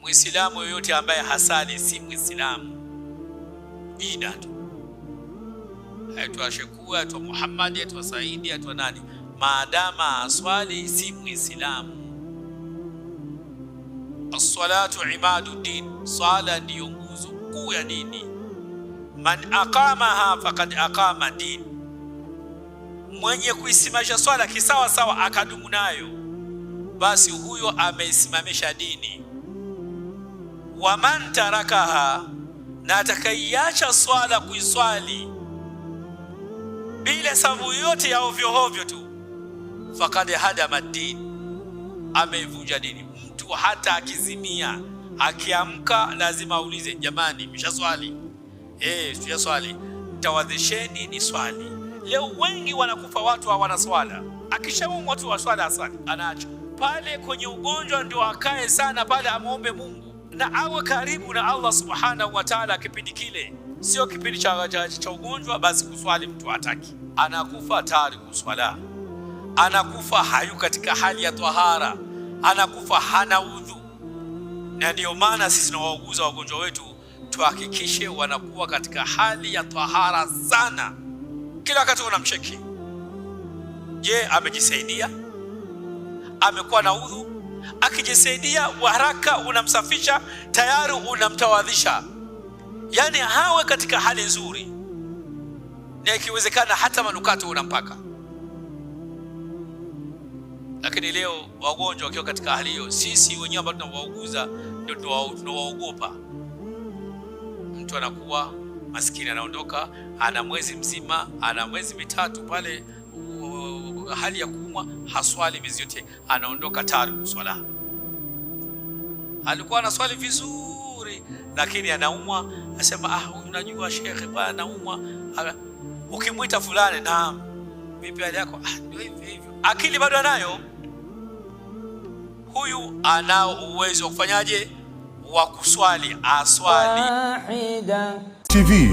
Muislamu yoyote ambaye hasali si Muislamu. Jina tu. Aitwa Shekua, aitwa Muhammad, aitwa Saidi, aitwa nani, maadama aswali si Muislamu. As-salatu imaduddin, sala ndiyo nguzo kuu ya dini. Man aqamaha faqad aqama din, mwenye kuisimamisha swala kisawa sawa akadumu nayo, basi huyo ameisimamisha dini. Wa man tarakaha, na atakaiacha swala kuiswali bila sababu yote ya ovyo ovyo tu, faqad hadama din, amevunja dini. Mtu hata akizimia akiamka lazima aulize, jamani mshaswali? Sijaswali, tawadhisheni ni swali. Leo wengi wanakufa watu hawana swala. Akishaumwa watu wa swala asali anaacha. Pale kwenye ugonjwa ndio akae sana pale, amuombe Mungu na awe karibu na Allah subhanahu wa ta'ala kipindi kile, sio kipindi cha ugonjwa basi kuswali mtu hataki. Anakufa tayari kuswala, anakufa hayu katika hali ya tahara, anakufa hana udhu. Na ndio maana sisi tunawauguza wagonjwa wetu tuhakikishe wanakuwa katika hali ya tahara sana. Kila wakati unamcheki, je, amejisaidia? Amekuwa na udhu? Akijisaidia haraka unamsafisha, tayari unamtawadhisha. Yani hawe katika hali nzuri, na ikiwezekana hata manukato unampaka. Lakini leo wagonjwa wakiwa katika hali hiyo, sisi wenyewe ambao tunawauguza ndio tunawaogopa. Mtu anakuwa maskini, anaondoka, ana mwezi mzima, ana mwezi mitatu pale hali ya kuumwa, haswali miezi yote, anaondoka tayari kuswala. Alikuwa anaswali vizuri, lakini anaumwa, anasema unajua shekhe bwana anaumwa. Ukimwita fulani, naam, vipi hali yako? Ndio hivyo. Akili bado anayo. Huyu anao uwezo wa kufanyaje? Wa kuswali, aswali. TV